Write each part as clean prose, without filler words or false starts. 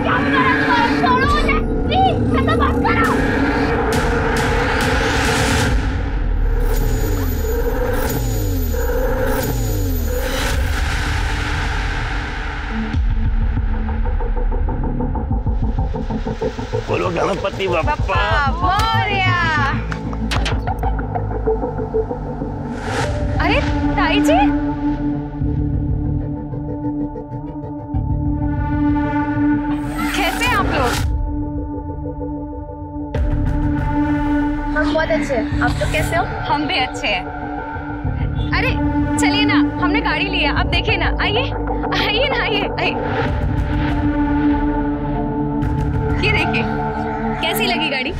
क्या बता रहा है? छोड़ो मुझे प्लीज, मैं तो बंद करो। बोलो गणपति बप्पा मोरया। अरे ताई जी, कैसे हैं आप लोग? हम बहुत अच्छे हैं, आप लोग कैसे हो? हम भी अच्छे हैं। अरे चलिए ना, हमने गाड़ी लिया, आप देखिए ना। आइए आइए ना, आइए आइए। ये देखिए, कैसी लगी गाड़ी?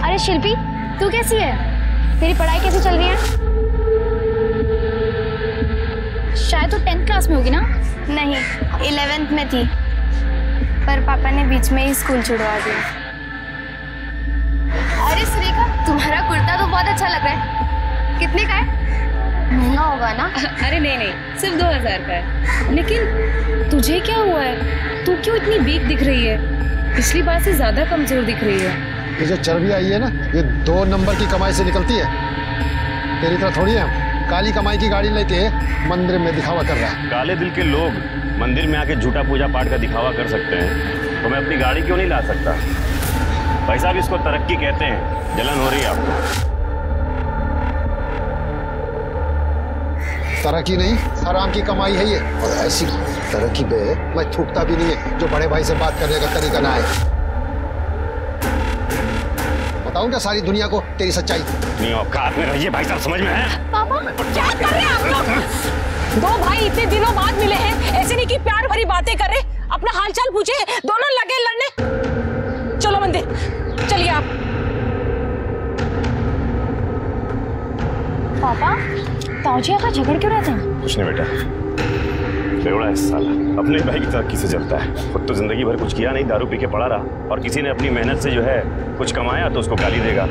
अरे शिल्पी, तू कैसी है? तेरी पढ़ाई कैसी चल रही है? शायद तू 10th क्लास में होगी ना? नहीं, 11th में थी, पर पापा ने बीच में ही स्कूल छुड़वा दिया। अरे सुरेखा, तुम्हारा कुर्ता तो बहुत अच्छा लग रहा है। कितने का है? महंगा होगा ना? अरे नहीं नहीं, सिर्फ 2000 का है। लेकिन तुझे क्या हुआ है? तू क्यों इतनी वीक दिख रही है? पिछली बार से ज्यादा कमजोर दिख रही है। ये जो चर्बी आई है ना, ये 2 नंबर की कमाई से निकलती है। तेरी तरह थोड़ी है, काली कमाई की गाड़ी लेके मंदिर में दिखावा कर रहा है। काले दिल के लोग मंदिर में आके झूठा पूजा पाठ का दिखावा कर सकते हैं, तो मैं अपनी गाड़ी क्यों नहीं ला सकता? भाई साहब, इसको तरक्की कहते हैं। जलन हो रही है आपको? तरक्की नहीं, हराम की कमाई है ये। और ऐसी तरक्की पे मैं थूकता भी नहीं है जो बड़े भाई से बात करने का तरीका ना है। बताऊं क्या सारी दुनिया को तेरी सच्चाई? नहीं, औकात में रहिए भाई साहब, समझ में है? पापा क्या कर रहे हैं आप लोग? 2 भाई इतने दिनों बाद मिले हैं, ऐसे नहीं कि प्यार भरी बातें कर रहे, अपना हालचाल पूछे, दोनों लगे लड़ने। चलो मंदिर, चलिए आप। पापा, ताऊजी का झगड़ क्यों रहते हैं? कुछ नहीं बेटा, बेवड़ा है साला, अपने भाई की तरक्की से चलता है। खुद तो जिंदगी भर कुछ किया नहीं, दारू पी के पड़ा रहा, और किसी ने अपनी मेहनत से जो है कुछ कमाया तो उसको गाली देगा।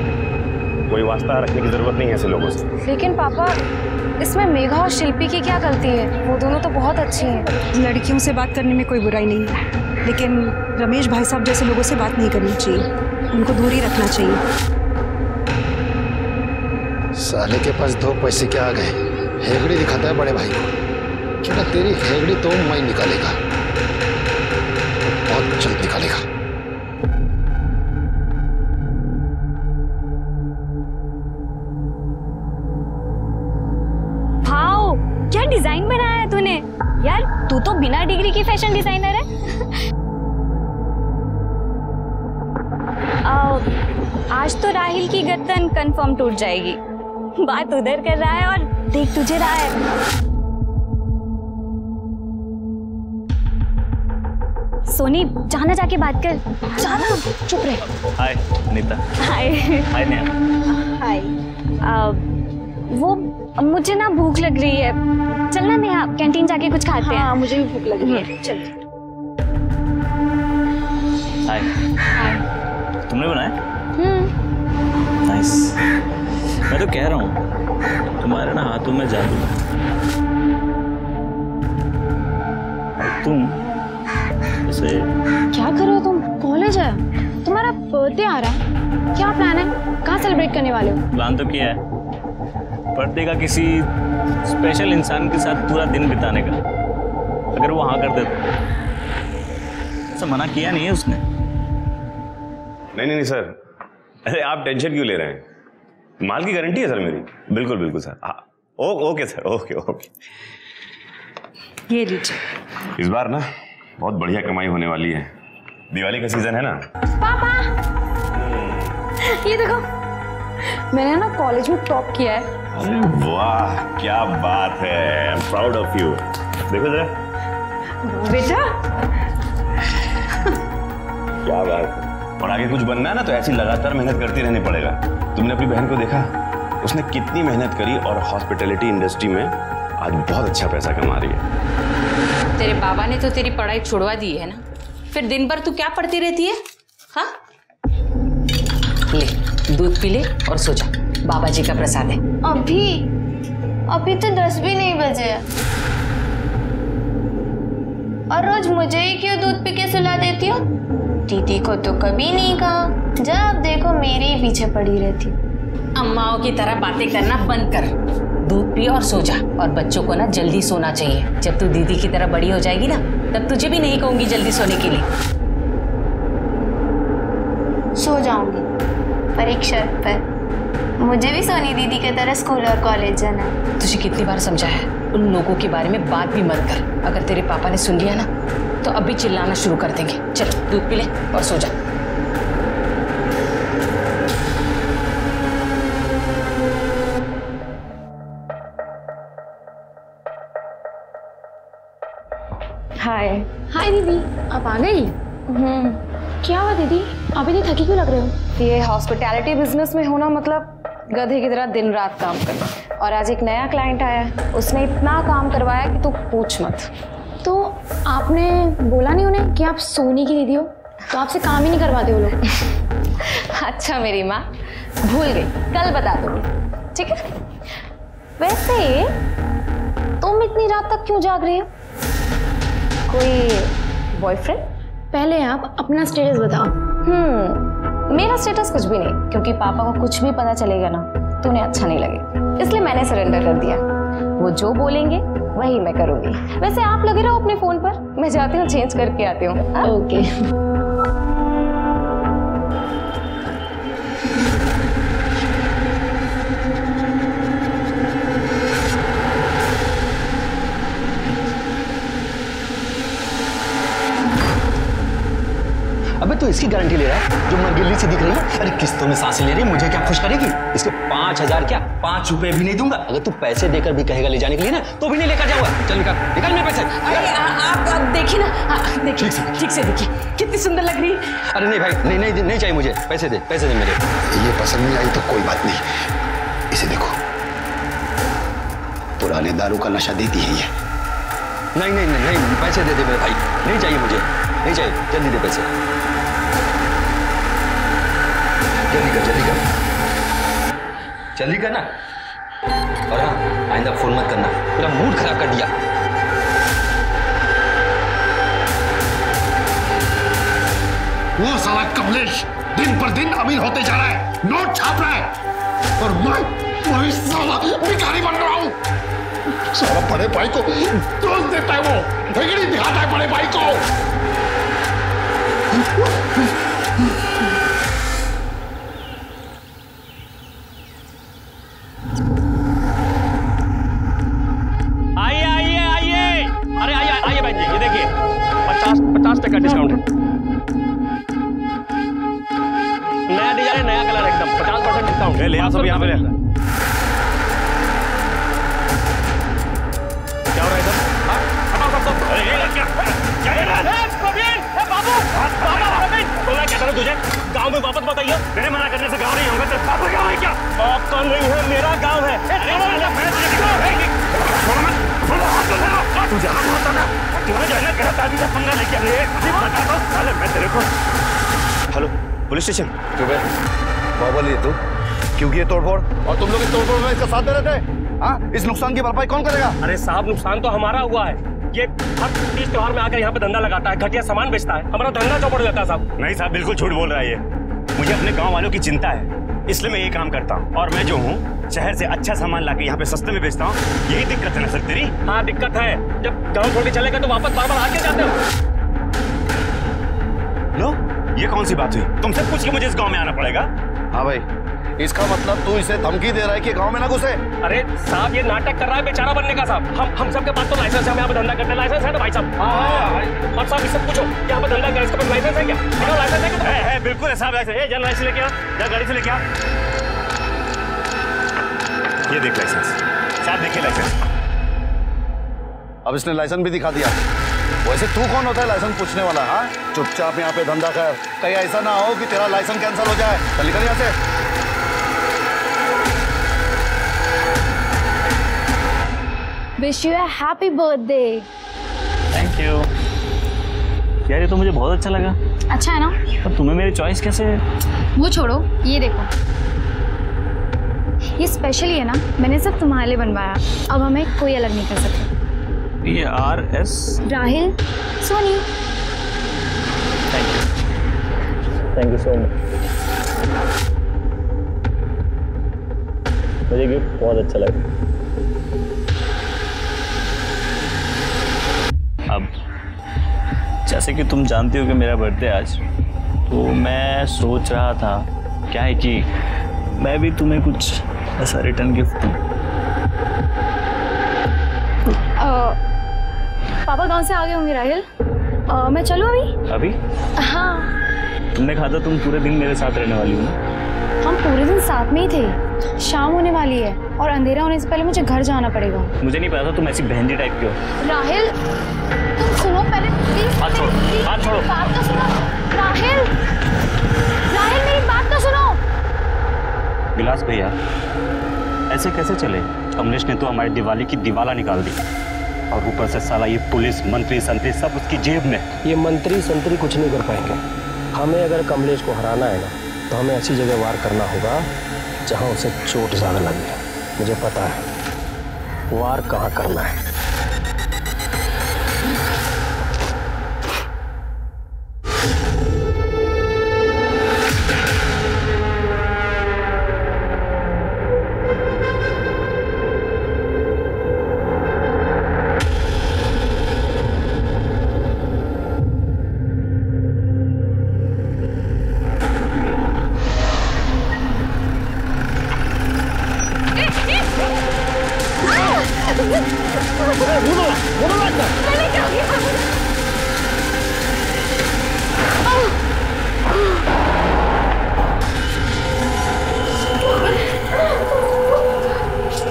कोई वास्ता रखने की जरूरत नहीं है ऐसे लोगों से। लेकिन पापा, इसमें मेघा और शिल्पी की क्या गलती है? वो दोनों तो बहुत अच्छी हैं। लड़कियों से बात करने में कोई बुराई नहीं है, लेकिन रमेश भाई साहब जैसे लोगों से बात नहीं करनी चाहिए, उनको दूर ही रखना चाहिए। साले के पास 2 पैसे क्या आ गए, हेगड़ी दिखाता है बड़े भाई को। क्या तेरी हेगड़ी तो मैं निकालेगा, बहुत जल्द निकालेगा। वाओ, क्या डिजाइन बनाया है तूने यार, तू तो बिना डिग्री की फैशन डिजाइनर है। आज तो राहिल की गर्दन कंफर्म टूट जाएगी। बात उधर कर रहा है और देख तुझे रहा है। सोनी, जाना जाके बात कर, जाना, चुप रहे। हाय नीता। हाय। हाय नेहा। हाय। वो मुझे ना भूख लग रही है, चलना नेहा, कैंटीन जाके कुछ खाते हैं। मुझे भी भूख लग रही है, चल। हाय। हाय। तुमने बनाया? नाइस। मैं तो कह रहा हूँ तुम्हारे ना हाथों में जादू है। तुम जैसे क्या कर रहे हो तुम? कॉलेज है, तुम्हारा बर्थडे आ रहा है, क्या प्लान है? कहाँ सेलिब्रेट करने वाले हो? प्लान तो किया है, बर्थडे का किसी स्पेशल इंसान के साथ पूरा दिन बिताने का। अगर वो हाँ कर दे तो मना किया नहीं है उसने। नहीं सर, अरे आप टेंशन क्यों ले रहे हैं? माल की गारंटी है सर मेरी। बिल्कुल बिल्कुल सर। हाँ ओके सर, ओके। ये लीजिए। इस बार ना बहुत बढ़िया कमाई होने वाली है, दिवाली का सीजन है ना। पापा, ये देखो, मैंने ना कॉलेज में टॉप किया है। अरे वाह, क्या बात है, I am proud of you. देखो जरा बेटा, क्या बात है। और आगे कुछ बनना है ना तो ऐसी लगातार मेहनत करती रहनी पड़ेगा। तुमने अपनी बहन को देखा, उसने कितनी मेहनत करी और हॉस्पिटैलिटी इंडस्ट्री में आज बहुत अच्छा पैसा कमा रही है। तेरे बाबा ने तो तेरी पढ़ाई छुड़वा दी है ना, फिर दिन भर तू क्या पढ़ती रहती है? हाँ, ले दूध पी ले और सो जा, बाबा जी का प्रसाद है। अभी तो 10 भी नहीं बजे। और रोज मुझे ही क्यों दूध पी के सुला देती हो? दीदी को तो कभी नहीं कहा, जब देखो मेरे ही पीछे पड़ी रहती। अम्माओं की तरह बातें करना बंद कर, दूध पी और सो जा। और बच्चों को ना जल्दी सोना चाहिए। जब तू दीदी की तरह बड़ी हो जाएगी ना, तब तुझे भी नहीं कहूंगी जल्दी सोने के लिए। सो जाऊंगी, पर एक शर्त पर, मुझे भी सोनी दीदी की तरह स्कूल और कॉलेज जाना है। तुझे कितनी बार समझाया है, उन लोगों के बारे में बात भी मत कर। अगर तेरे पापा ने सुन लिया ना, तो अभी चिल्लाना शुरू कर देंगे। चल दूध पी ले और सो जा। हाय। हाय दीदी, आप आ गई? क्या हुआ दीदी, आप इतनी थकी क्यों लग रहे हो? ये हॉस्पिटैलिटी बिजनेस में होना मतलब गधे की तरह दिन रात काम करना। और आज एक नया क्लाइंट आया है, उसने इतना काम करवाया कि तू पूछ मत। तो आपने बोला नहीं उन्हें कि आप सोनी की दीदी हो? तो आपसे काम ही नहीं करवाते वो लोग। अच्छा मेरी माँ, भूल गई, कल बता दूंगी, ठीक है? वैसे तुम इतनी रात तक क्यों जाग रही हो? कोई बॉयफ्रेंड? पहले आप अपना स्टेटस बताओ। मेरा स्टेटस कुछ भी नहीं, क्योंकि पापा को कुछ भी पता चलेगा ना तो उन्हें अच्छा नहीं लगेगा, इसलिए मैंने सरेंडर कर दिया। वो जो बोलेंगे वही मैं करूंगी। वैसे आप लगे रहो अपने फोन पर, मैं जाती हूँ चेंज करके आती हूँ। ओके। अबे तो इसकी गारंटी ले रहा है जो मरगिल्ली सी दिख रही है। अरे किस्तों में सांसें ले रही है, मुझे क्या खुश करेगी? इसके 5,000 क्या 5 रुपए भी नहीं दूंगा। अगर तू पैसे देकर भी कहेगा ले जाने के लिए ना, तो भी नहीं लेकर जाऊंगा। चल निकाल मेरे पैसे। अरे आप देखिए ना, देखिए ठीक से देखिए, कितनी सुंदर लग रही है। अरे नहीं भाई, नहीं चाहिए मुझे, पैसे दे मेरे। ये पसंद नहीं आई तो कोई बात नहीं, इसे देखो, पुराने दारू का नशा देती है ये। नहीं, पैसे दे मेरे भाई, नहीं चाहिए मुझे, नहीं चाहिए। जल्दी दे पैसे, जल्दी कर ना। और हाँ, आइंदा फोन मत करना, मेरा मूड खराब कर दिया। वो साला कमलेश दिन पर दिन अमीर होते जा रहा है, नोट छाप रहा है, और मैं साला भिखारी बन रहा हूँ। साला बड़े भाई को दोष देता है, वो ठेकड़ी दिखाता है बड़े भाई को। आइए बहन जी, ये देखिए 50% डिस्काउंट है। नया डिजाइन है, नया कलर एकदम 50% डिस्काउंट है। ले आओ सब यहाँ पे ले। क्या हो रहा है इधर? हटाओ सब। अरे ये क्या प्रवीण, बाबू, प्रवीण, तो मैं क्या करूँ तुझे? गांव में वापस मत आइए। मेरे मना करने से गांव नहीं होगा। तेरा पापा गांव है क्या? आपका नहीं है, मेरा गांव है। Hello police station. क्यों बे? बहुत बोली तू, क्योंकि ये तोड़फोड़, और तुम लोग इस तोड़फोड़ में इसका साथ दे रहे थे। हाँ, इस नुकसान की भरपाई कौन करेगा? अरे साहब, नुकसान तो हमारा हुआ है। ये हर तीज त्योहार में आकर यहाँ पे धंधा लगाता है, घटिया सामान बेचता है, हमारा धंधा चौपट जाता है साहब। नहीं साहब, बिल्कुल झूठ बोल रहा है ये। मुझे अपने गाँव वालों की चिंता है, इसलिए मैं ये काम करता हूँ। और मैं जो हूँ शहर से अच्छा सामान लाके यहाँ पे सस्ते में बेचता हूँ। यही दिक्कत है ना सर तेरी? हाँ दिक्कत है, जब गाँव छोड़ के चलेगा तो वापस बार बार आके जाते हो। लो, ये कौन सी बात हुई? तुमसे पूछ के मुझे इस गाँव में आना पड़ेगा? हाँ भाई, इसका मतलब तू इसे धमकी दे रहा है कि गाँव में ना घुसे? अरे साहब, ये नाटक कर रहा है बेचारा बनने का साहब। हम सबके पास तो लाइसेंस है, हम यहाँ पे धंधा करते हैं। लाइसेंस है ना भाई साहब? और साहब इससे पूछो, यहाँ पे धंधा कर, इसके पास लाइसेंस है क्या? लाइसेंस है क्या? है, बिल्कुल है साहब, लाइसेंस है। जन लाइसेंस लेके आ, जा गाड़ी से लेके आ। ये देख लाइसेंस साहब, देखिए लाइसेंस। अब इसने लाइसेंस भी दिखा दिया। वैसे तू कौन होता है लाइसेंस पूछने वाला? हाँ, चुपचाप यहाँ पे धंधा कर, कहीं ऐसा ना हो कि तेरा लाइसेंस कैंसिल हो जाए। चल निकल यहाँ से। Wish you a happy birthday. Thank you यार, ये तो मुझे बहुत अच्छा लगा। अच्छा है ना? पर तुम्हें मेरी चॉइस कैसे? वो छोड़ो, ये देखो, ये स्पेशली है ना, मैंने सब तुम्हारे लिए बनवाया। अब हमें कोई अलग नहीं कर सकता। ये RS Rahil Soni. Thank you so much. मुझे गिफ्ट बहुत अच्छा लगा। अब जैसे कि तुम जानती हो कि मेरा बर्थडे आज, तो मैं सोच रहा था क्या है कि मैं भी तुम्हें कुछ ऐसा रिटर्न गिफ्ट दूं। पापा गांव से आ गए होंगे राहिल। मैं चलूं अभी? अभी? हाँ। तुमने कहा था तुम पूरे दिन मेरे साथ रहने वाली हो ना? हम पूरे दिन साथ में ही थे। शाम होने वाली है और अंधेरा होने से पहले मुझे घर जाना पड़ेगा। मुझे नहीं पता था तुम ऐसी बहनजी टाइप की हो। राहिल तुम सुनो पहले प्लीज। हाथ छोड़ो, हाथ छोड़ो। बात तो सुनो राहिल। राहिल मेरी बात तो सुनो। विलास भैया ऐसे कैसे चले? कमलेश ने तो हमारी दिवाली की दिवाला निकाल दी और ऊपर से साला ये पुलिस मंत्री संतरी सब उसकी जेब में। ये मंत्री संतरी कुछ नहीं कर पाएंगे। हमें अगर कमलेश को हराना है ना तो हमें ऐसी जगह वार करना होगा जहां उसे चोट ज़्यादा लगे। मुझे पता है वार कहाँ करना है।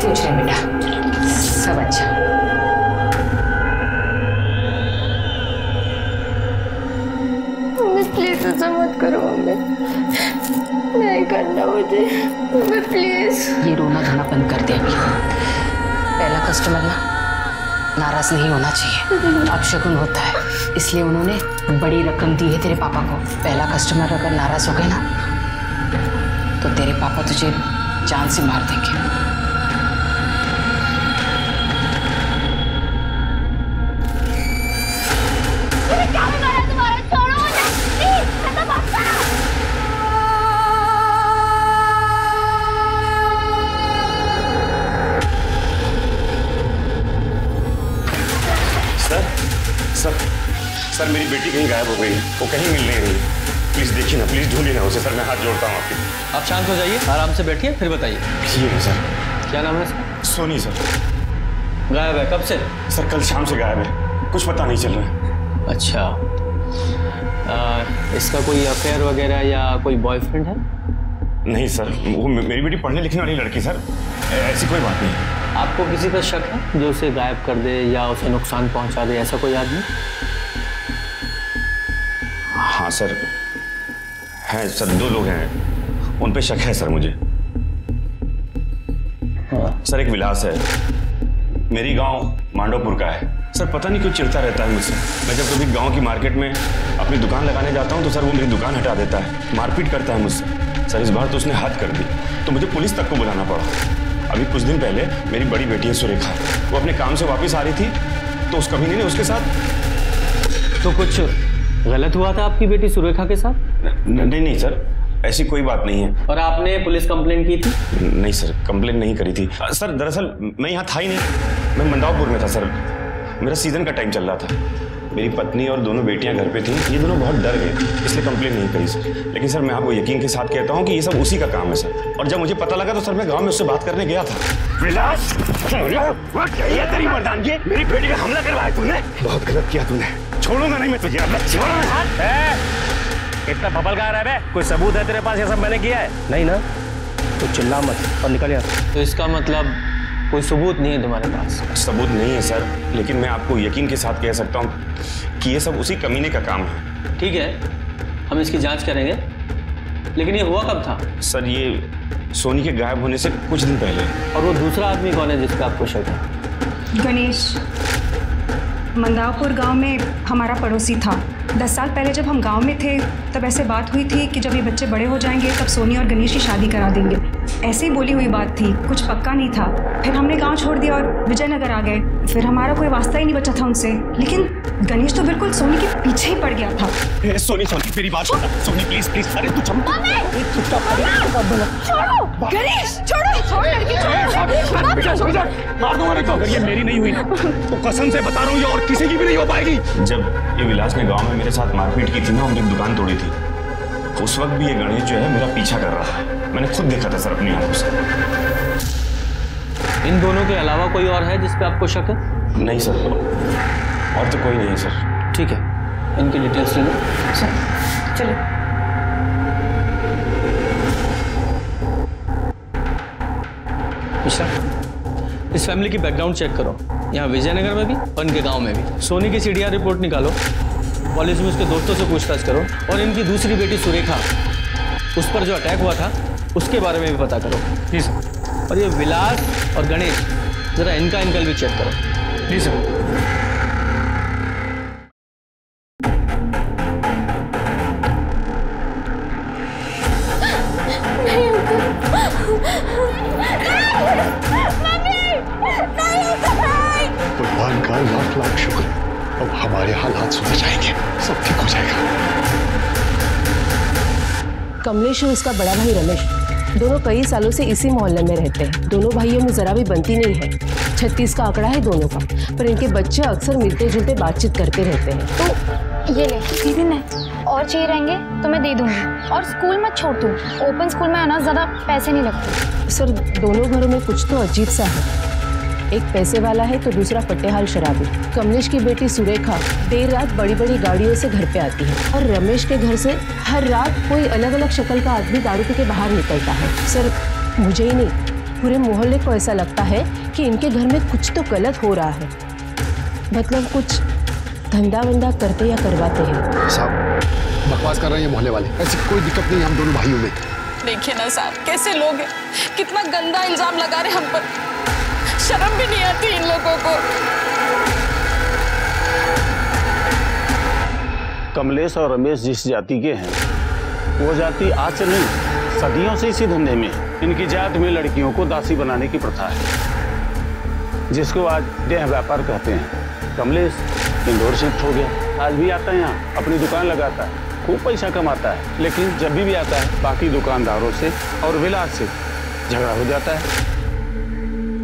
कुछ नहीं बेटा, सब अच्छा। प्लीज ऐसा मत करो मम्मी, नहीं करना मुझे मम्मी प्लीज। ये रोना धोना बंद कर दे अभी। पहला कस्टमर ना नाराज नहीं होना चाहिए। अब शगुन होता है इसलिए उन्होंने बड़ी रकम दी है तेरे पापा को। पहला कस्टमर अगर नाराज हो गए ना तो तेरे पापा तुझे जान से मार देंगे। सर मेरी बेटी कहीं गायब हो गई, वो कहीं मिल नहीं रही। प्लीज देखिए ना, प्लीज ढूंढिए ना उसे। सर मैं हाथ जोड़ता हूँ आपके। आप शांत हो जाइए, आराम से बैठिए, फिर बताइए। ठीक है सर। क्या नाम है इसका? सोनी सर। गायब है कब से? सर कल शाम से गायब है, कुछ पता नहीं चल रहा है। अच्छा, इसका कोई अफेयर वगैरह या कोई बॉयफ्रेंड है? नहीं सर, वो मेरी बेटी पढ़ने लिखने वाली लड़की सर, ऐसी कोई बात नहीं। आपको किसी पर शक है जो उसे गायब कर दे या उसे नुकसान पहुंचा दे, ऐसा कोई आदमी? हाँ सर, हैं सर, 2 लोग हैं, उन पे शक है सर मुझे। हाँ। सर एक विलास है, मेरी गांव मांडवपुर का है। सर पता नहीं क्यों चिढ़ता रहता है मुझसे। मैं जब कभी गांव की मार्केट में अपनी दुकान लगाने जाता हूं तो सर वो मेरी दुकान हटा देता है, मारपीट करता है मुझसे। सर इस बार तो उसने हद कर दी, तो मुझे पुलिस तक को बुलाना पड़ा। अभी कुछ दिन पहले मेरी बड़ी बेटी है सुरेखा, वो अपने काम से वापस आ रही थी तो उस कमीने ने उसके साथ। तो कुछ गलत हुआ था आपकी बेटी सुरेखा के साथ? नहीं सर, ऐसी कोई बात नहीं है। और आपने पुलिस कंप्लेंट की थी? नहीं सर, कंप्लेंट नहीं करी थी सर। दरअसल मैं यहाँ था ही नहीं, मैं मंडावपुर में था सर। मेरा सीजन का टाइम चल रहा था। मेरी पत्नी और दोनों बेटियां घर पे थी, ये दोनों बहुत डर गए, इसलिए कंप्लेंट नहीं करी सर। लेकिन सर मैं आपको यकीन के साथ कहता हूँ कि ये सब उसी का काम है सर। और जब मुझे पता लगा तो सर मैं गांव में उससे बात करने गया था। विलास, ये तेरी मर्दानगी, मेरी बेटी पे हमला करवाया तूने। बहुत गलत किया तूने, छोड़ूंगा नहीं मैं तुझे। इतना बबल गा रहा है? कोई सबूत है तेरे पास ये सब मैंने किया है? नहीं ना, तो चिल्ला मत और निकल यहाँ। तो इसका मतलब कोई सबूत नहीं है तुम्हारे पास? सबूत नहीं है सर, लेकिन मैं आपको यकीन के साथ कह सकता हूँ कि ये सब उसी कमीने का काम है। ठीक है, हम इसकी जांच करेंगे, लेकिन ये हुआ कब था? सर ये सोनी के गायब होने से कुछ दिन पहले। और वो दूसरा आदमी कौन है जिसका आपको शक है? गणेश, मंदावपुर गांव में हमारा पड़ोसी था। 10 साल पहले जब हम गांव में थे तब ऐसे बात हुई थी कि जब ये बच्चे बड़े हो जाएंगे तब सोनी और गणेश की शादी करा देंगे। ऐसे ही बोली हुई बात थी, कुछ पक्का नहीं था। फिर हमने गांव छोड़ दिया और विजयनगर आ गए। फिर हमारा कोई वास्ता ही नहीं बचा था उनसे। लेकिन गणेश तो बिल्कुल सोनी के पीछे ही पड़ गया था। सोनी मेरी बात सुन। Soni please please. अरे तू छोड़ो गणेश, छोड़ लड़की, छोड़। मार दूंगा नहीं तो। अगर ये मेरी नहीं हुई ना तो कसम से बता रहा हूँ ये और किसी की भी नहीं हो पाएगी। जब ये विलास ने गांव में मेरे साथ मारपीट की थी ना, उनकी दुकान तोड़ी थी, उस वक्त भी ये गणेश जो है मेरा पीछा कर रहा था। मैंने खुद देखा था सर अपनी आंखों से। इन दोनों के अलावा कोई और है जिस पे आपको शक है? नहीं सर, और तो कोई नहीं है सर। ठीक है, इनकी डिटेल्स ले लो। सर चलो। इस फैमिली की बैकग्राउंड चेक करो, यहाँ विजयनगर में भी और इनके गांव में भी। सोनी की सीडीआर रिपोर्ट निकालो, कॉलेज में उसके दोस्तों से पूछताछ करो और इनकी दूसरी बेटी सुरेखा, उस पर जो अटैक हुआ था उसके बारे में भी पता करो। जी सर। और ये विलास और गणेश, जरा इनका इनकल भी चेक करो। जी सर। भगवान का लाख लाख शुक्र, अब हमारे हालात सुधर जाएंगे, सब ठीक हो जाएगा। कमलेश और उसका बड़ा भाई रमेश दोनों कई सालों से इसी मोहल्ले में रहते हैं। दोनों भाइयों में जरा भी बनती नहीं है। 36 का आंकड़ा है दोनों का, पर इनके बच्चे अक्सर मिलते जुलते बातचीत करते रहते हैं। तो ये ले दीदी, ने और चाहिए रहेंगे तो मैं दे दूंगी। और स्कूल मत छोड़ तू, ओपन स्कूल में आना ज़्यादा पैसे नहीं लगते। सर दोनों घरों में कुछ तो अजीब सा है। एक पैसे वाला है तो दूसरा फटेहाल शराबी। कमलेश की बेटी सुरेखा देर रात बड़ी बड़ी गाड़ियों से घर पे आती है और रमेश के घर से हर रात कोई अलग अलग शक्ल का आदमी दारू पी के बाहर निकलता है। सर मुझे ही नहीं, पूरे मोहल्ले को ऐसा लगता है कि इनके घर में कुछ तो गलत हो रहा है। मतलब कुछ धंधा वंदा करते या करवाते हैं। साहब बकवास कर रहे हैं मोहल्ले वाले, ऐसी कोई दिक्कत नहीं हम दोनों भाइयों में। देखिए ना साहब, कैसे लोग हैं, कितना गंदा इल्जाम लगा रहे हम पर। शर्म भी नहीं आती इन लोगों को। कमलेश और रमेश जिस जाति के हैं वो जाति आज से नहीं सदियों से इसी धंधे में है। इनकी जात में लड़कियों को दासी बनाने की प्रथा है, जिसको आज देह व्यापार कहते हैं। कमलेश इंदौर शिफ्ट हो गया, आज भी आता है यहाँ, अपनी दुकान लगाता है, खूब पैसा कमाता है। लेकिन जब भी आता है बाकी दुकानदारों से और विलास से झगड़ा हो जाता है।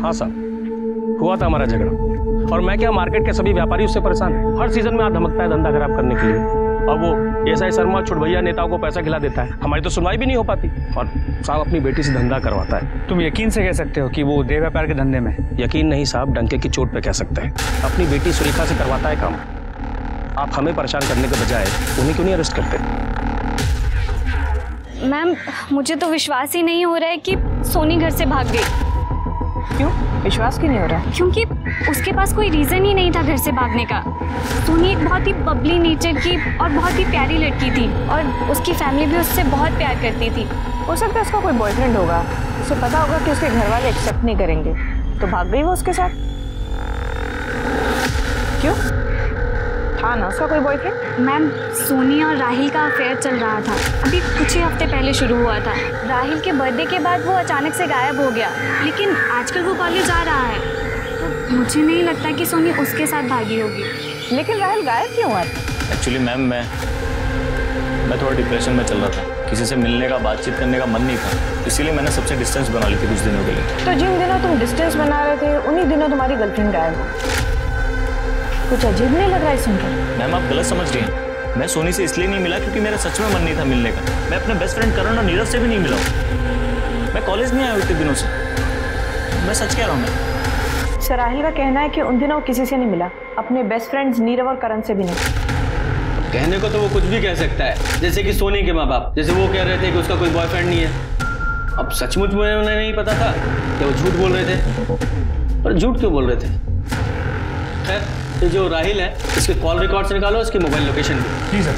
हाँ साहब, हुआ था हमारा झगड़ा और मैं क्या, मार्केट के सभी व्यापारी उससे परेशान हैं। हर सीजन में आ धमकता है धंधा खराब करने के लिए। और वो एसआई शर्मा छुटभैया नेताओं को पैसा खिला देता है, हमारी तो सुनवाई भी नहीं हो पाती। और साहब अपनी बेटी से धंधा करवाता है। तुम यकीन से कह सकते हो कि वो देह व्यापार के धंधे में? यकीन नहीं साहब, डंके की चोट पे कह सकते हैं। अपनी बेटी सुरेखा से करवाता है काम। आप हमें परेशान करने के बजाय उन्हें क्यों नहीं अरेस्ट करते? मैम मुझे तो विश्वास ही नहीं हो रहा है कि सोनी घर से भाग गई। क्यों विश्वास क्यों नहीं हो रहा है? क्योंकि उसके पास कोई रीजन ही नहीं था घर से भागने का। सोनी एक बहुत ही बबली नेचर की और बहुत ही प्यारी लड़की थी और उसकी फैमिली भी उससे बहुत प्यार करती थी। हो सकता है उसका कोई बॉयफ्रेंड होगा, उसे पता होगा कि उसके घर वाले एक्सेप्ट नहीं करेंगे, तो भाग गई वो उसके साथ। क्यों, था ना उसका कोई बॉयफ्रेंड? मैम सोनी और राहिल का अफेयर चल रहा था, अभी कुछ ही हफ्ते पहले शुरू हुआ था। राहिल के बर्थडे के बाद वो अचानक से गायब हो गया, लेकिन आजकल वो कॉलेज जा रहा है, तो मुझे नहीं लगता कि सोनी उसके साथ भागी होगी। लेकिन राहिल गायब क्यों हुआ? एक्चुअली मैम मैं थोड़ा डिप्रेशन में चल रहा था, किसी से मिलने का बातचीत करने का मन नहीं था, इसीलिए मैंने सबसे डिस्टेंस बना ली थी कुछ दिनों के लिए। तो जिन दिनों तुम डिस्टेंस बना रहे थे उन्हीं दिनों तुम्हारी गर्लफ्रेंड गायब हो। कुछ अजीब नहीं लग रहा है सुनकर? मैम आप गलत समझ रही हैं। मैं सोनी से इसलिए नहीं मिला क्योंकि मेरा सच में मन नहीं था मिलने का। मैं अपने बेस्ट फ्रेंड करण और नीरज से भी नहीं मिला। मैं कॉलेज नहीं आया इतने दिनों से, मैं सच कह रहा हूँ। मैं सर राहिल का कहना है कि उन दिनों किसी से नहीं मिला, अपने बेस्ट फ्रेंड्स नीरव और करण से भी नहीं। कहने को तो वो कुछ भी कह सकता है, जैसे कि सोनी के माँ बाप, जैसे वो कह रहे थे कि उसका कोई बॉयफ्रेंड नहीं है। अब सचमुच में उन्हें नहीं पता था कि वो झूठ बोल रहे थे, और झूठ क्यों बोल रहे थे। खैर ये जो राहिल है इसके कॉल रिकॉर्ड से निकालो, इसकी मोबाइल लोकेशन भी। जी सर।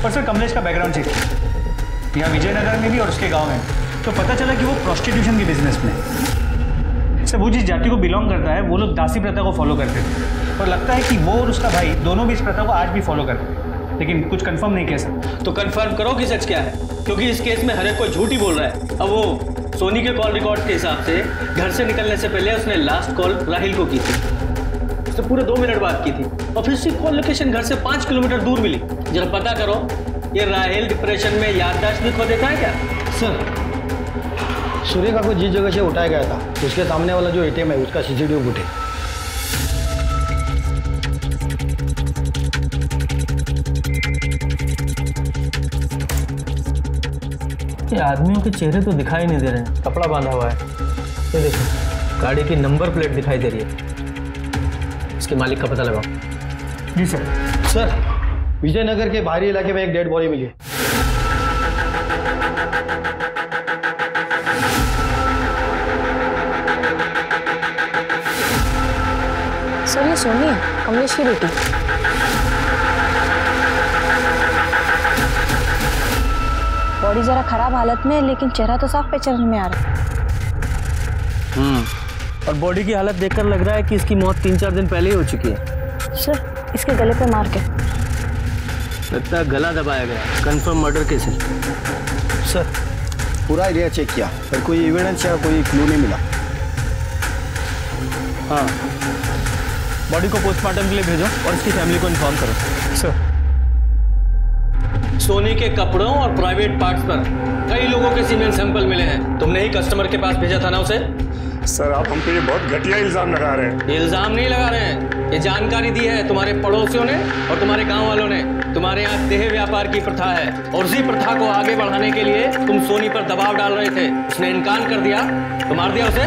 पर सर कमलेश का बैकग्राउंड चेक किया, यहाँ विजयनगर में भी और उसके गांव में, तो पता चला कि वो प्रोस्टिट्यूशन के बिजनेस में है। सर वो जिस जाति को बिलोंग करता है वो लोग दासी प्रथा को फॉलो करते थे, और लगता है कि वो और उसका भाई दोनों भी इस प्रथा को आज भी फॉलो करते हैं। लेकिन कुछ कंफर्म नहीं किया सर। तो कंफर्म करो कि सच क्या है, क्योंकि इस केस में हर एक कोई झूठ ही बोल रहा है। अब वो सोनी के कॉल रिकॉर्ड के हिसाब से घर से निकलने से पहले उसने लास्ट कॉल राहिल को की थी। उसने पूरे 2 मिनट बात की थी और फिर उसकी कॉल लोकेशन घर से 5 किलोमीटर दूर मिली। जरा पता करो, ये राहिल डिप्रेशन में याददाश्त भी खो देता है क्या? सर, सुरेखा को जिस जगह से उठाया गया था उसके सामने वाला जो एटीएम है उसका सीसीटीवी फुटेज। ये आदमियों के चेहरे तो दिखाई नहीं दे रहे हैं, कपड़ा बांधा हुआ है। ये देखो, गाड़ी की नंबर प्लेट दिखाई दे रही है। इसके मालिक का पता लगाओ। जी सर। सर, विजयनगर के बाहरी इलाके में एक डेड बॉडी मिली है। सर, ये सोनी है, कमलेश की बेटी। बॉडी जरा खराब हालत में है, लेकिन चेहरा तो साफ पहचान में आ रहा है। और बॉडी की हालत देखकर लग रहा है कि इसकी मौत 3-4 दिन पहले ही हो चुकी है। सर, इसके गले पे मार के लगता है गला दबाया गया। कंफर्म मर्डर केस है। सर, पूरा एरिया चेक किया पर कोई एविडेंस या कोई क्लू नहीं मिला। हाँ, बॉडी को पोस्टमार्टम के लिए भेजो और इसकी फैमिली को इन्फॉर्म करो। सर, सोनी के कपड़ों और प्राइवेट पार्ट्स पर कई लोगों के सीमेंट सैंपल मिले हैं। तुमने ही कस्टमर के पास भेजा था ना उसे? सर, आप हम पे ये बहुत घटिया इल्जाम लगा रहे हैं। इल्जाम नहीं लगा रहे हैं, ये जानकारी दी है तुम्हारे पड़ोसियों ने और तुम्हारे गांव वालों ने। तुम्हारे यहाँ देह व्यापार की प्रथा है और उसी प्रथा को आगे बढ़ाने के लिए तुम सोनी पर दबाव डाल रहे थे। उसने इनकार कर दिया तो मार दिया उसे।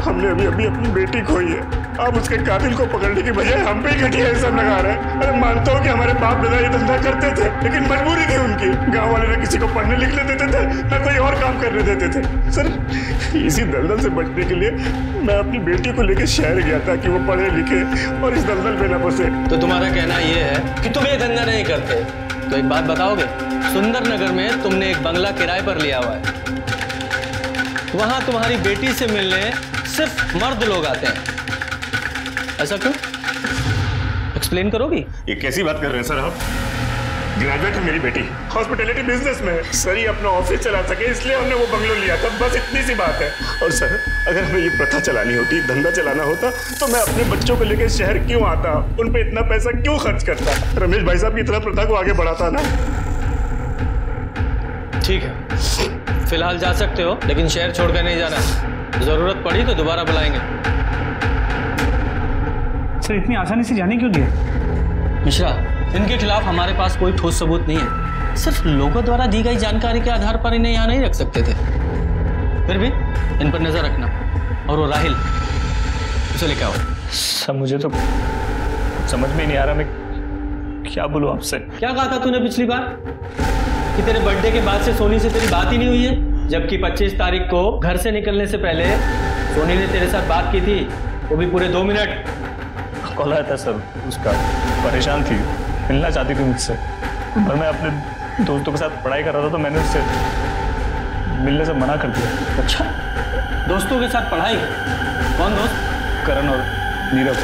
हमने अभी अभी अपनी बेटी खोई है, आप उसके कातिल को पकड़ने की बजाय हम पे ही घटिया इल्जाम लगा रहे हैं। अरे मानता हूँ कि हमारे बाप दादा ये धंधा करते थे, लेकिन मजबूरी थी उनकी। गांव वाले ना किसी को पढ़ने लिखने देते थे, ना कोई और काम करने देते थे। सर, इसी दलदल से बचने के लिए मैं अपनी बेटी को लेकर शहर गया था कि वो पढ़े लिखे और इस दलदल में न फंसे। तो तुम्हारा कहना ये है कि तुम ये धंधा नहीं करते? तो एक बात बताओगे, सुंदर नगर में तुमने एक बंगला किराए पर लिया हुआ है, वहां तुम्हारी बेटी से मिलने सिर्फ मर्द लोग आते हैं, ऐसा क्यों? एक्सप्लेन करोगी? ये कैसी बात कर रहे हैं सर आप? ग्रेजुएट है मेरी बेटी, हॉस्पिटैलिटी बिजनेस में है। सर, ये अपना ऑफिस चला सके इसलिए हमने वो बंगलो लिया था, बस इतनी सी बात है। और सर, अगर हमें ये प्रथा चलानी होती, धंधा चलाना होता, तो मैं अपने बच्चों को लेकर शहर क्यों आता, उन पे इतना पैसा क्यों खर्च करता? रमेश भाई साहब की तरह प्रथा को आगे बढ़ाता ना। ठीक है, फिलहाल जा सकते हो, लेकिन शहर छोड़कर नहीं जाना। जरूरत पड़ी तो दोबारा बुलाएंगे। सर, इतनी आसानी से जाने क्यों दिए? मिश्रा, इनके खिलाफ हमारे पास कोई ठोस सबूत नहीं है। सिर्फ लोगों द्वारा दी गई जानकारी के आधार पर इन्हें यहाँ नहीं रख सकते थे। फिर भी इन पर नजर रखना। और वो राहिल, उसे लेकर आओ। सर, मुझे तो समझ में नहीं आ रहा मैं क्या बोलूं आपसे। क्या कहा था तूने पिछली बार कि तेरे बर्थडे के बाद से सोनी से तेरी बात ही नहीं हुई है, जबकि 25 तारीख को घर से निकलने से पहले सोनी ने तेरे साथ बात की थी, वो भी पूरे 2 मिनट। कॉल आया था सर उसका, परेशान थी, मिलना चाहती थी मुझसे, और मैं अपने दोस्तों के साथ पढ़ाई कर रहा था तो मैंने उससे मिलने से मना कर दिया। अच्छा, दोस्तों के साथ पढ़ाई? कौन दोस्त? करण और नीरव।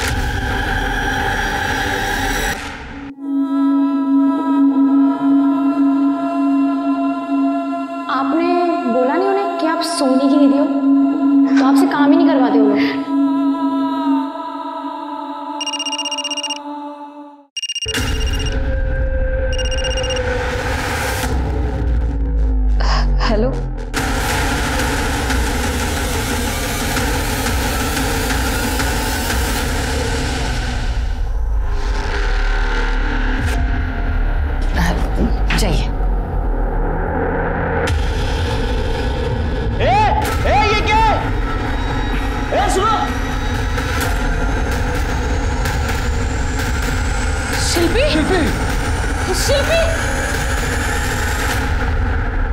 आपने बोला नहीं उन्हें कि आप सोनी की दीदी हो, तो आपसे काम ही नहीं करवाते वो लोग। हेलो, जाइए। ये क्या है? सुनो, शिल्पी, शिल्पी।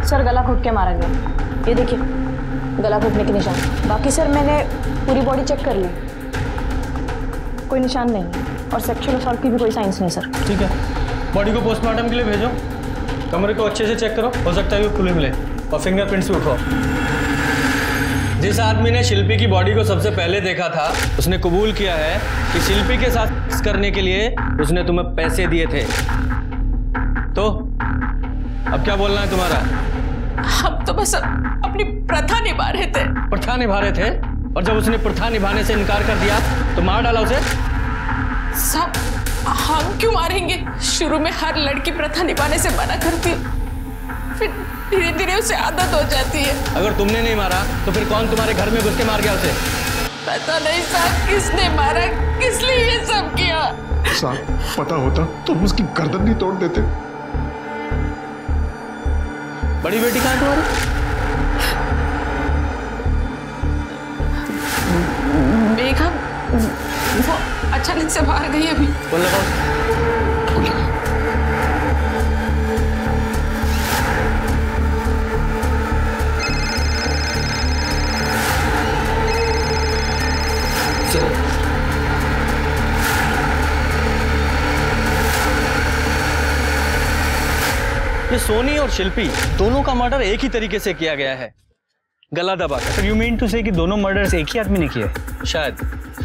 सर, गला घोट के मारा गया। ये देखिए, गला घोटने के निशान। बाकी सर, मैंने पूरी बॉडी चेक कर ली, कोई निशान नहीं, और सेक्सुअल असॉल्ट की भी कोई साइंस नहीं सर। ठीक है, बॉडी को पोस्टमार्टम के लिए भेजो। कमरे को अच्छे से चेक करो, हो सकता है वो खुले मिले, और फिंगरप्रिंट्स भी उठाओ। जिस आदमी ने शिल्पी की बॉडी को सबसे पहले देखा था, उसने कबूल किया है कि शिल्पी के साथ करने के लिए उसने तुम्हें पैसे दिए थे। अब क्या बोलना है तुम्हारा? हम तो बस अपनी प्रथा निभा रहे थे। प्रथा निभा रहे थे? और जब उसने प्रथा निभाने से इनकार कर दिया तो मार डाला उसे? सब हम क्यों मारेंगे? शुरू में हर लड़की प्रथा निभाने से मना करती है, फिर धीरे धीरे उसे आदत हो जाती है। अगर तुमने नहीं मारा तो फिर कौन तुम्हारे घर में घुस के मार गया उसे? पता नहीं साहब किसने मारा, किस लिए ये सब किया। साहब पता होता तो हम उसकी गर्दन नहीं तोड़ देते। बड़ी बेटी कहाँ है तुम्हारी? मेघा वो अचानक से बाहर गई अभी। फोन लगाओ। ये सोनी और शिल्पी दोनों का मर्डर एक ही तरीके से किया गया है, गला दबाकर। यू मीन टू से कि दोनों मर्डर्स एक ही आदमी ने किए? शायद,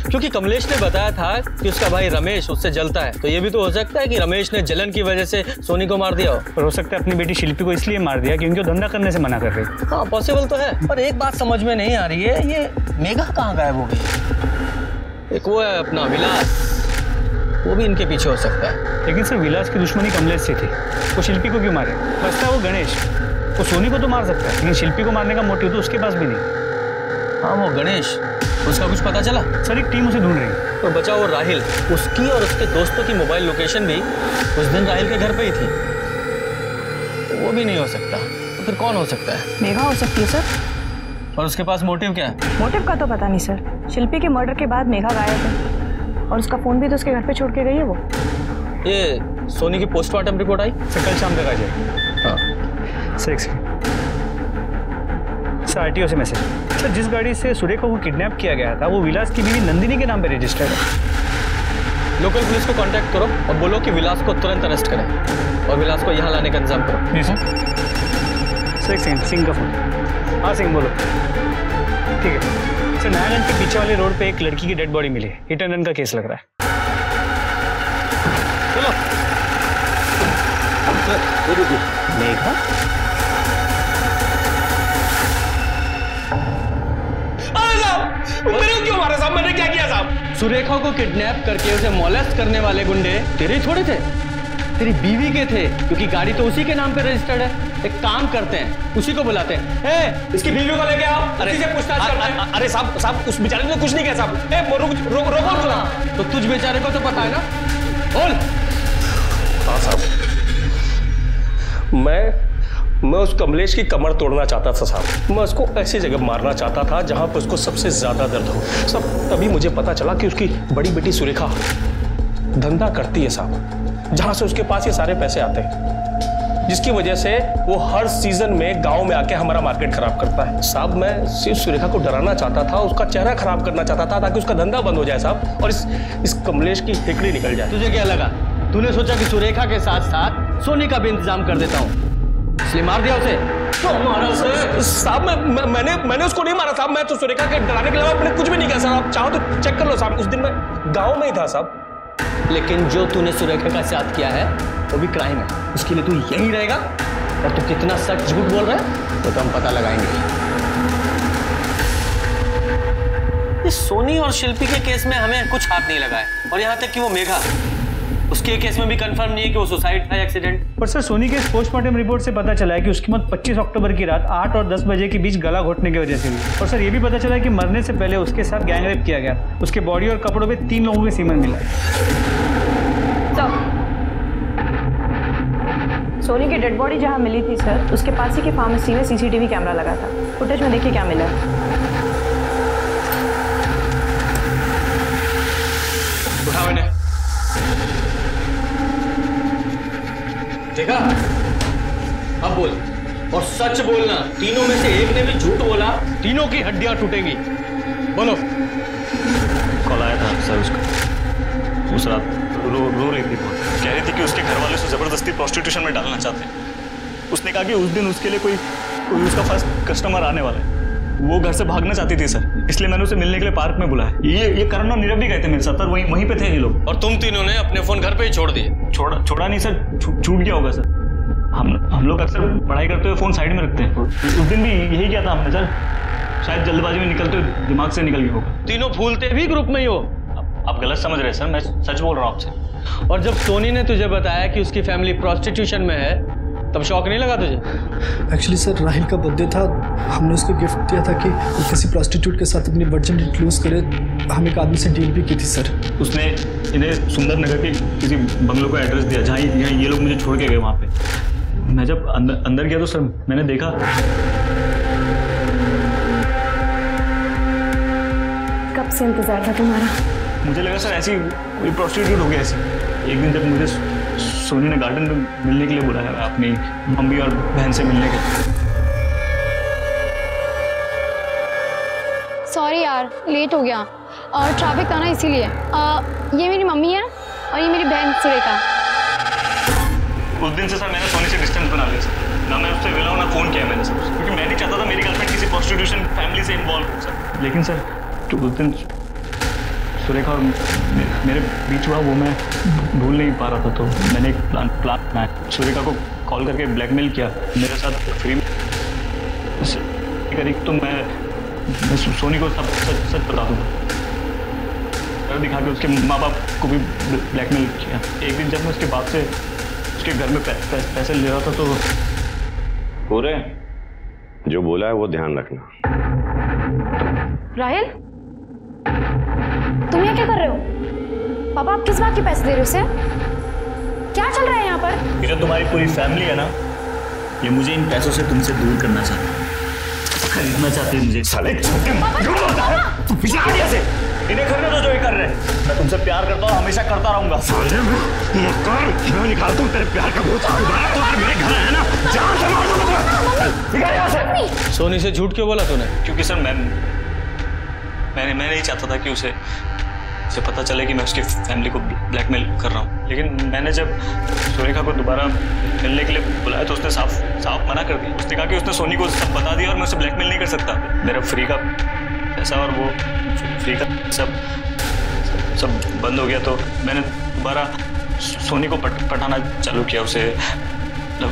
क्योंकि कमलेश ने बताया था कि उसका भाई रमेश उससे जलता है, तो ये भी तो हो सकता है कि रमेश ने जलन की वजह से सोनी को मार दिया हो। और हो सकता है अपनी बेटी शिल्पी को इसलिए मार दिया क्योंकि वो धंधा करने से मना कर रही। हाँ पॉसिबल तो है, पर एक बात समझ में नहीं आ रही है, ये मेघा कहाँ गायब हो गई? एक वो है अपना विलास, वो भी इनके पीछे हो सकता है। लेकिन सर विलास की दुश्मनी कमलेश से थी, वो शिल्पी को क्यों मारे? बचता वो गणेश, वो सोनी को तो मार सकता है लेकिन शिल्पी को मारने का मोटिव तो उसके पास भी नहीं। हाँ वो गणेश, उसका कुछ पता चला? सर एक टीम उसे ढूंढ रही है। और बचा वो राहिल, उसकी और उसके दोस्तों की मोबाइल लोकेशन भी उस दिन राहिल के घर पे ही थी, तो वो भी नहीं हो सकता। तो फिर कौन हो सकता है? मेघा हो सकती है सर। और उसके पास मोटिव क्या है? मोटिव का तो पता नहीं सर। शिल्पी के मर्डर के बाद मेघा गायब है और उसका फोन भी तो उसके घर पे छोड़ के गई है वो। ये सोनी की पोस्टमार्टम रिपोर्ट आई? सर कल शाम तक आ जाएगी। हाँ सर आरटीओ से मैसेज। सर जिस गाड़ी से सुरेखा को किडनैप किया गया था वो विलास की बीवी नंदिनी के नाम पे रजिस्टर्ड है। लोकल पुलिस को कांटेक्ट करो और बोलो कि विलास को तुरंत अरेस्ट करें और विलास को यहाँ लाने का इंतजाम करो। जी सर। एक सेकंड, सिंह का फोन। हाँ सिंह बोलो। ठीक है सर, नयागंज के पीछे वाले रोड पे एक लड़की की डेड बॉडी मिली है, हिट एंड रन का केस लग रहा है। चलो मेघा मेरे क्यों मारा साहब? मैंने क्या किया साहब? सुरेखा को किडनैप करके उसे मॉलेस्ट करने वाले गुंडे तेरे थोड़े थे, तेरी बीवी के थे, क्योंकि गाड़ी तो उसी के नाम पे रजिस्टर्ड है। एक काम करते हैं, उसी को बुलाते हैं। इसकी बीवी को लेके आओ, उसी से पूछताछ करते हैं। अरे साहब उस बेचारे ने कुछ नहीं किया साहब। रोको। तो तुझ बेचारे को तो पता है ना? बोल। हाँ साहब, मैं उस कमलेश की कमर तोड़ना चाहता था साहब। मैं उसको ऐसी जगह मारना चाहता था जहां पर उसको सबसे ज्यादा दर्द हो साहब। तभी मुझे पता चला कि उसकी बड़ी बेटी सुरेखा धंधा करती है साहब, जहां से उसके पास ये सारे पैसे आते हैं, जिसकी वजह से वो हर सीजन में गांव में आके हमारा मार्केट खराब करता है साहब। मैं सिर्फ सुरेखा को डराना चाहता था, उसका चेहरा खराब करना चाहता था ताकि उसका धंधा बंद हो जाए साहब, और इस कमलेश की हिकड़ी निकल जाए। तुझे क्या लगा? तूने सोचा कि सुरेखा के साथ साथ सोनी का भी इंतजाम कर देता हूँ, इसलिए मार दिया उसे? साहब मैंने उसको नहीं मारा साहब। मैं तो सुरेखा के डराने के अलावा अपने कुछ भी नहीं किया साहब। आप चाहो तो चेक कर लो साहब। उस दिन मैं गांव में ही था साहब। लेकिन जो तूने सुरेखा का साथ किया है वो भी क्राइम है, उसके लिए तू यहीं रहेगा। और तू कितना सच झूठ बोल रहा है वो तो हम पता लगाएंगे। इस सोनी और शिल्पी के केस में हमें कुछ हाथ नहीं लगा है, और यहाँ तक कि वो मेघा, उसके केस में भी कंफर्म नहीं है कि वो सुसाइड था एक्सीडेंट। पर सर सोनी के पोस्टमार्टम रिपोर्ट से पता चला है कि उसकी मौत 25 अक्टूबर की रात 8 और 10 बजे के बीच गला घोटने की वजह से हुई। और सर ये भी पता चला है कि मरने से पहले उसके साथ गैंग रेप किया गया। उसके बॉडी और कपड़ों पे 3 लोगों के सीमन मिला है। सोनी की डेड बॉडी जहाँ मिली थी सर, उसके पास ही के फार्मेसी में सीसीटीवी कैमरा लगा था। फुटेज में देखिए क्या मिला है। उठा मैंने देखा। अब बोल, और सच बोलना। तीनों में से एक ने भी झूठ बोला, तीनों की हड्डियां टूटेंगी। बोलो। कॉल आया था सर उसका, उस रात रो रही थी बहुत, कह रही थी कि उसके घर वाले उसे जबरदस्ती प्रोस्टिट्यूशन में डालना चाहते हैं। उसने कहा कि उस दिन उसके लिए कोई उसका फर्स्ट कस्टमर आने वाला है। वो घर से भागना चाहती थी सर, इसलिए मैंने उसे मिलने के लिए पार्क में बुलाया। ये करण और नीरव भी गए थे मेरे साथ, वहीं पे थे ये लोग। और तुम तीनों ने अपने फोन घर पे ही छोड़ दिए? छोड़ा नहीं सर, छूट गया होगा सर। हम लोग अक्सर पढ़ाई करते हुए फोन साइड में रखते हैं। उस दिन भी यही किया था हमने सर। शायद जल्दबाजी में निकलते हुए दिमाग से निकल गया होगा। तीनों भूलते भी ग्रुप में ही हो। आप गलत समझ रहे हैं सर, मैं सच बोल रहा हूँ आपसे। और जब सोनी ने तुझे बताया कि उसकी फैमिली प्रोस्टिट्यूशन में है तब शौक नहीं लगा तुझे? एक्चुअली सर राहिल का बर्थडे था, हमने उसको गिफ्ट दिया था कि वो किसी प्रोस्टिट्यूट के साथ अपनी वर्जिनिटी लूज करे। हम एक आदमी से डील भी की थी सर। उसने इन्हें सुंदर नगर के किसी बंगलों का एड्रेस दिया जहाँ ये लोग मुझे छोड़ के गए वहाँ पे। मैं जब अंदर गया तो सर मैंने देखा। कब से इंतजार था तुम्हारा? मुझे लगा सर ऐसी कोई प्रोस्टिट्यूट हो गई ऐसी। एक दिन जब मुझे सोनी ने गार्डन में मिलने के लिए बुलाया अपनी मम्मी और बहन से मिलने के लिए। सॉरी यार, लेट हो गया और ट्रैफिक था ना इसीलिए। ये मेरी मम्मी है और ये मेरी बहन सुरेखा। उस दिन से सर मैंने सोनी से डिस्टेंस बना लिया सर। ना मैं उससे मिला हूँ ना फोन किया मैंने सर, क्योंकि मैं नहीं चाहता था मेरी गर्लफ्रेंड किसी प्रोस्टिट्यूशन फैमिली से इन्वॉल्व हो सर। लेकिन सर तो उस दिन सुरेखा और मेरे बीच हुआ वो मैं भूल नहीं पा रहा था। तो मैंने एक प्लान बनाया। सुरेखा को कॉल करके ब्लैकमेल किया मेरे साथ फ्री में करी तो मैं सोनी को सब सच बता दूंगा। डर दिखा के उसके माँ बाप को भी ब्लैकमेल किया। एक दिन जब मैं उसके बाप से उसके घर में पैसे ले रहा था तो पूरे जो बोला है वो ध्यान रखना। राहिल, तुम यहाँ क्या कर रहे हो? पापा आप किस बात के पैसे दे रहे हो उसे? क्या चल रहा है यहाँ पर? ये जो तुम्हारी पूरी फैमिली है ना, ये मुझे इन पैसों से तुमसे दूर करना चाहती है, खरीदना चाहती है मुझे। साले तू पीछे आ गया से इन्हें करने दो जो ये कर रहे हैं। मैं तुमसे प्यार करता हूँ, हमेशा करता रहूंगा। साले मैं निकाल दूं तेरे प्यार का भूत। मेरे घर है ना, जान से मार दूंगा। निकल यहाँ से। सोनी से झूठ क्यों बोला तूने? क्योंकि सर मैं नहीं चाहता था कि उसे पता चले कि मैं उसकी फैमिली को ब्लैकमेल कर रहा हूँ। लेकिन मैंने जब सुरेखा को दोबारा मिलने के लिए बुलाया तो उसने साफ मना कर दिया। उसने कहा कि उसने सोनी को सब बता दिया और मैं उसे ब्लैकमेल नहीं कर सकता। मेरा फ्री का पैसा और वो फ्री का सब बंद हो गया। तो मैंने दोबारा सोनी को पटाना चालू किया। उसे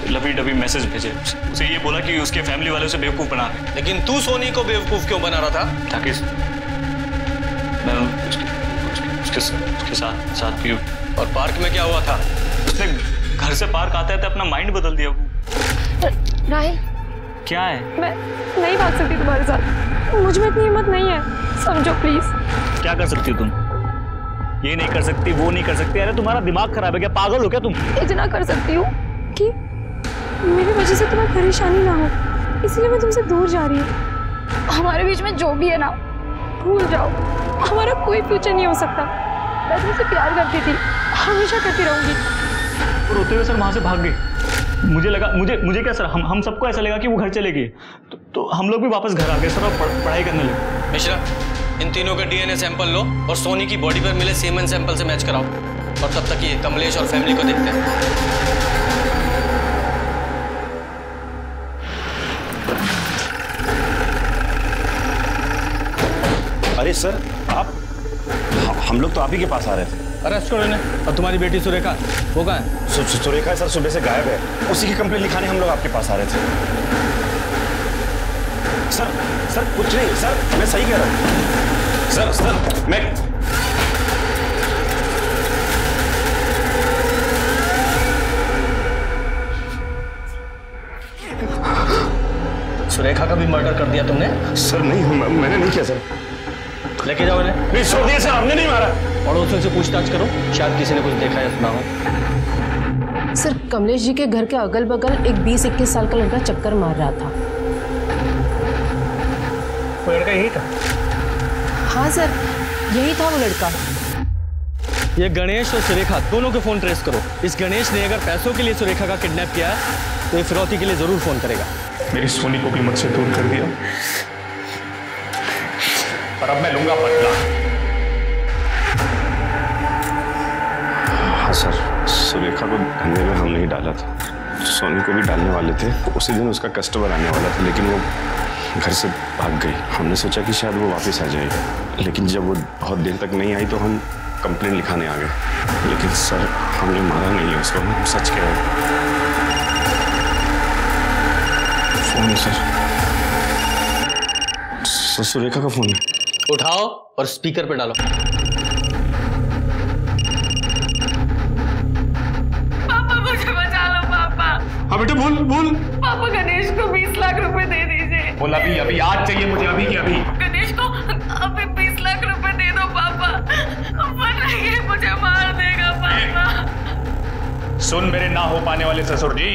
लवी डबी मैसेज भेजे, उसे ये बोला कि उसके फैमिली वाले उसे बेवकूफ़ बना रहे। लेकिन तू सोनी को बेवकूफ़ क्यों बना रहा था? ताकि मैं उसके साथ भी। और पार्क में क्या हुआ था? उसने घर से पार्क आते आते अपना माइंड बदल दिया। राहिल, क्या है? मैं नहीं भाग सकती तुम्हारे साथ, मुझ में इतनी हिम्मत नहीं है, समझो प्लीज। क्या कर सकती हो तुम? ये नहीं कर सकती, वो नहीं कर सकती। अरे तुम्हारा दिमाग खराब है क्या? पागल हो क्या तुम? इतना कर सकती हूँ कि मेरी वजह से तुम्हें परेशानी ना हो, इसलिए मैं तुमसे दूर जा रही हूँ। हमारे बीच में जो भी है ना भूल जाओ, हमारा कोई फ्यूचर नहीं हो सकता। मैं तुमसे प्यार करती थी, हमेशा करती रहूंगी। रोते हुए सर वहां से भाग गई। मुझे लगा मुझे क्या सर, हम सबको ऐसा लगा कि वो घर चले गए। तो हम लोग भी वापस घर आ गए सर और पढ़ाई करने लगे। मिश्रा, इन तीनों का डीएनए सैंपल लो और सोनी की बॉडी पर मिले सीमेन सैंपल से मैच कराओ। और तब तक ये कमलेश और फैमिली को देखते हैं। अरे सर हम लोग तो आप ही के पास आ रहे थे। अरेस्ट करो इन्हें। और तुम्हारी बेटी सुरेखा वो कहाँ है? सुरेखा सर सुबह से गायब है। उसी की कंप्लेंट लिखाने हम लोग आपके पास आ रहे थे। सर कुछ नहीं सर, मैं सही कह रहा हूँ। सर मैं सुरेखा का भी मर्डर कर दिया तुमने? सर नहीं, मैंने नहीं किया सर। लेके जाओ इन्हें। नहीं छोड़ दिया सर, हमने नहीं मारा। पड़ोसियों से पूछताछ करो, शायद किसी ने कुछ देखा या सुना हो। सर कमलेश जी के घर के अगल बगल एक 20-21 साल का लड़का चक्कर मार रहा था। वो लड़का यही था? हाँ सर, यही था वो लड़का। ये गणेश और सुरेखा दोनों के फोन ट्रेस करो। इस गणेश ने अगर पैसों के लिए सुरेखा का किडनैप किया तो ये फिरौती के लिए जरूर फोन करेगा। मेरी सोनी को भी मुझसे दूर कर दिया और अब मैं लूंगा बदला। हाँ सर, सुरेखा को धंधे में हम नहीं डाला था, सोनी को भी डालने वाले थे। उसी दिन उसका कस्टमर आने वाला था, लेकिन वो घर से भाग गई। हमने सोचा कि शायद वो वापस आ जाएगी, लेकिन जब वो बहुत देर तक नहीं आई तो हम कंप्लेंट लिखाने आ गए। लेकिन सर हमने मारा नहीं है उसको, हम सच कह रहे हैं। फोन है सर। सुरेखा का फोन है। उठाओ और स्पीकर पे डालो। पापा मुझे बचा लो पापा। हाँ बेटा बोल बोल। पापा गणेश को 20 लाख रुपए दे दीजिए। बोल अभी अभी आज चाहिए मुझे, अभी की अभी। गणेश को अभी 20 लाख रुपए दे दो पापा, वरना ये मुझे मार देगा पापा। सुन मेरे ना हो पाने वाले ससुर जी,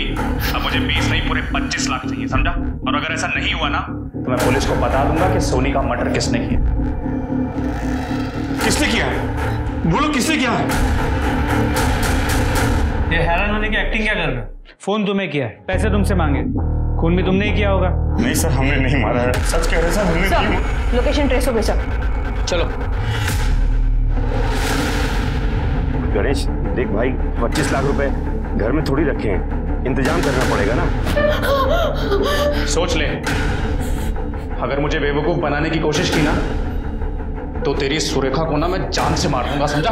अब मुझे 20 नहीं पूरे 25 लाख चाहिए, समझा? और अगर ऐसा नहीं हुआ ना तो मैं पुलिस को बता दूंगा कि सोनी का मर्डर किसने किया। किसने किया है? बोलो किसने किया है? ये हैरान होने की एक्टिंग क्या कर रहे हो? फोन तुम्हें किया है, पैसे तुमसे मांगे, खून भी तुमने ही किया होगा। नहीं सर, हमने नहीं मारा है। सच कह रहे सर, हमने नहीं। लोकेशन ट्रेस हो गई सर। चलो गणेश देख भाई, 25 लाख रुपए घर में थोड़ी रखे हैं, इंतजाम करना पड़ेगा ना। सोच ले, अगर मुझे बेवकूफ बनाने की कोशिश की ना तो तेरी सुरेखा को ना मैं जान से मार दूंगा, समझा?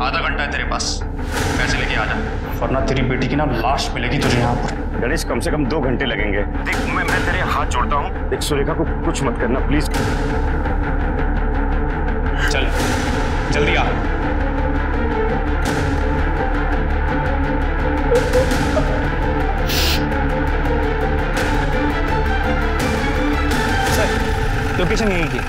आधा घंटा है तेरे पास, पैसे लेके आ जा, वरना तेरी बेटी की ना लाश मिलेगी तुझे यहाँ पर। गणेश कम से कम 2 घंटे लगेंगे। देख मैं तेरे हाथ जोड़ता हूँ, देख सुरेखा को कुछ मत करना प्लीज। चल जल्दी आ। सर लोकेशन यही की।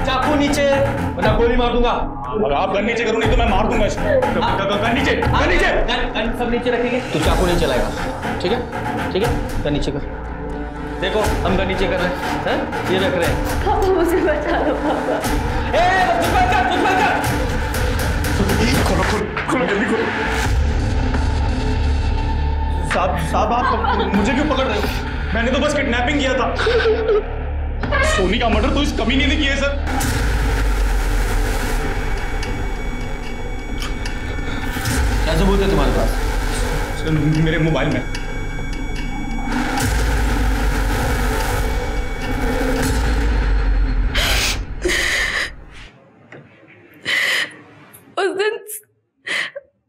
चाकू नीचे वरना गोली मार दूंगा। अगर आप गन नीचे करो नहीं तो मैं मार दूंगा इसको। गन नीचे, गन नीचे। गन सब नीचे रखेंगे, तू चाकू नहीं चलाएगा, ठीक है? ठीक है, गन नीचे कर। देखो हम गन नीचे कर रहे हैं, ये रख रहे हैं। पापा मुझे बचा लो पापा। खोलो खोलो खोलो, जल्दी खोलो। साहब आप मुझे क्यों पकड़ रहे हो? मैंने तो बस किडनैपिंग किया था। सोनी का मर्डर तो इस कमीने ने किया है सर। क्या सबूत है तुम्हारे पास? सर मेरे मोबाइल में।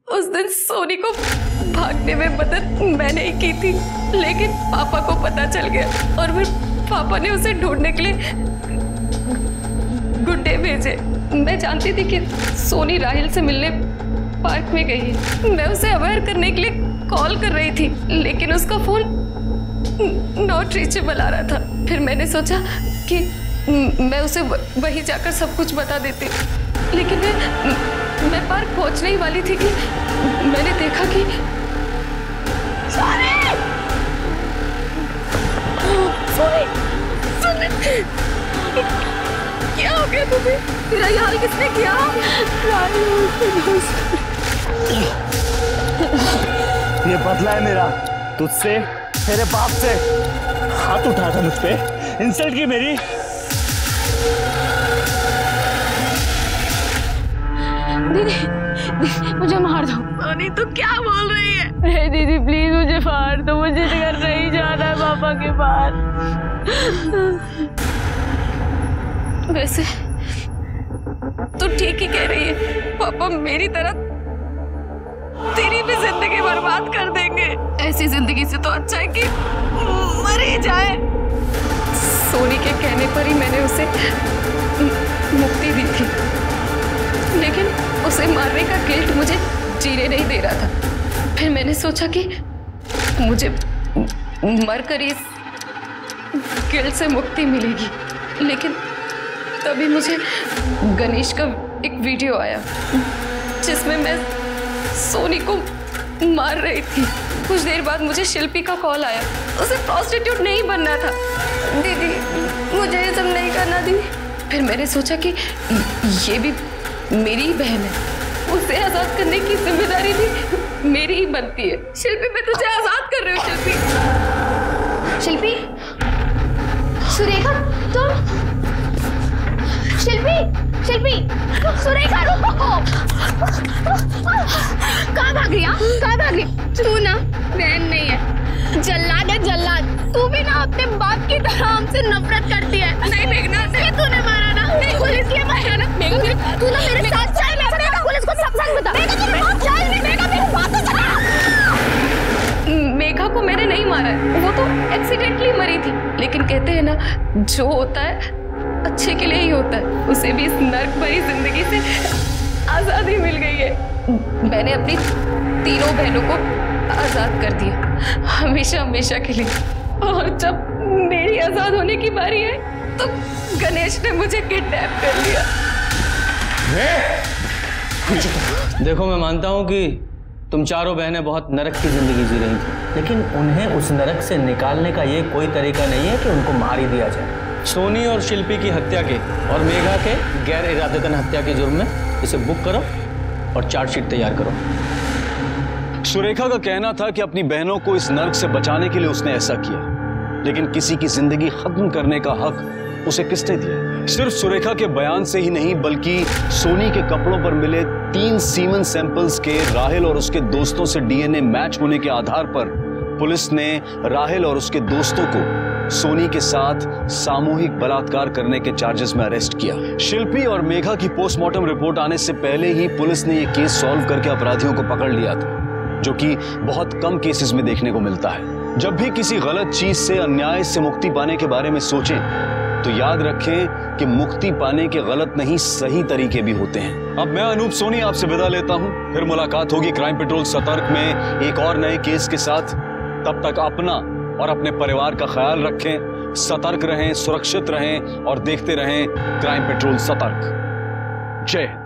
उस दिन सोनी को भागने में मदद मैंने ही की थी, लेकिन पापा को पता चल गया और फिर पापा ने उसे ढूंढने के लिए गुड्डे भेजे। मैं जानती थी कि सोनी राहिल से मिलने पार्क में गई है। मैं उसे अवेयर करने के लिए कॉल कर रही थी, लेकिन उसका फोन नॉट रीचेबल आ रहा था। फिर मैंने सोचा कि मैं उसे वहीं जाकर सब कुछ बता देती, लेकिन मैं पार्क पहुंचने ही वाली थी कि मैंने देखा कि क्या हो गया तुम्हें? तेरा ये हाल किसने किया? ये बदला है मेरा तुझसे, तेरे बाप से। हाथ उठाया था मुझ पे, इंसल्ट की मेरी। दीदी मुझे मार दो। सोनी तू क्या बोल रही है? अरे दीदी प्लीज मुझे मार दो, मुझे घर नहीं जाना है पापा के पास। वैसे तू ठीक ही कह रही है, पापा मेरी तरह तेरी भी जिंदगी बर्बाद कर देंगे। ऐसी जिंदगी से तो अच्छा है कि मर ही जाए। सोनी के कहने पर ही मैंने उसे मुक्ति दी थी, लेकिन उसे मारने का गिल्ट मुझे जीने नहीं दे रहा था। फिर मैंने सोचा कि मुझे मरकर इस गिल्ट से मुक्ति मिलेगी, लेकिन तभी मुझे गणेश का एक वीडियो आया जिसमें मैं सोनी को मार रही थी। कुछ देर बाद मुझे शिल्पी का कॉल आया, उसे प्रोस्टिट्यूट नहीं बनना था। दीदी मुझे ये सब नहीं करना दी। फिर मैंने सोचा कि ये भी मेरी ही बहन है, उसे आजाद करने की जिम्मेदारी भी मेरी ही बनती है। शिल्पी मैं तुझे आजाद कर रही हूँ। शिल्पी, सुरेखा तुम, शिल्पी शिल्पी, सुरेखा रुको। कहाँ भाग रही? कहाँ भाग रही? तू ना बहन नहीं है, जल्लाद है जल्लाद। तू भी ना अपने बाप की तरह हमसे नफरत करती है। नहीं मेघना, तूने मारा ना? नहीं, पुलिस ने मारा ना? तू ना मेरे साथ चल, पुलिस को सब सच बता। मेघा को मैंने नहीं मारा है, वो तो एक्सीडेंटली मरी थी। लेकिन कहते हैं ना, जो होता है अच्छे के लिए ही होता है। उसे भी इस नर्क भरी जिंदगी से आजादी मिल गई है। मैंने अपनी तीनों बहनों को आजाद कर दिया, हमेशा हमेशा के लिए। और जब मेरी आजाद होने की बारी है तो गणेश ने मुझे किडनैप कर लिया। देखो, मैं मानता हूँ कि तुम चारों बहनें बहुत नरक की जिंदगी जी रही थी, लेकिन उन्हें उस नरक से निकालने का ये कोई तरीका नहीं है कि उनको मार ही दिया जाए। सोनी और शिल्पी की हत्या के और मेघा के गैर इरादतन हत्या के जुर्म में इसे बुक करो और चार्जशीट तैयार करो। सुरेखा का कहना था कि अपनी बहनों को इस नर्क से बचाने के लिए उसने ऐसा किया, लेकिन किसी की जिंदगी खत्म करने का हक उसे किसने दिया? सिर्फ सुरेखा के बयान से ही नहीं, बल्कि सोनी के कपड़ों पर मिले 3 सीमन सैंपल्स के राहिल और उसके दोस्तों से डीएनए मैच होने के आधार पर पुलिस ने राहिल और उसके दोस्तों को सोनी के साथ सामूहिक बलात्कार करने के चार्जेस में अरेस्ट किया। शिल्पी और मेघा की पोस्टमार्टम रिपोर्ट आने से पहले ही पुलिस ने यह केस सॉल्व करके अपराधियों को पकड़ लिया था, जो कि बहुत कम केसेस में देखने को मिलता है। जब भी किसी गलत चीज से, अन्याय से मुक्ति पाने के बारे में सोचें तो याद रखें कि मुक्ति पाने के गलत नहीं, सही तरीके भी होते हैं। अब मैं अनूप सोनी आपसे विदा लेता हूं, फिर मुलाकात होगी क्राइम पेट्रोल सतर्क में एक और नए केस के साथ। तब तक अपना और अपने परिवार का ख्याल रखें, सतर्क रहें, सुरक्षित रहें और देखते रहें क्राइम पेट्रोल सतर्क। जय हिंद।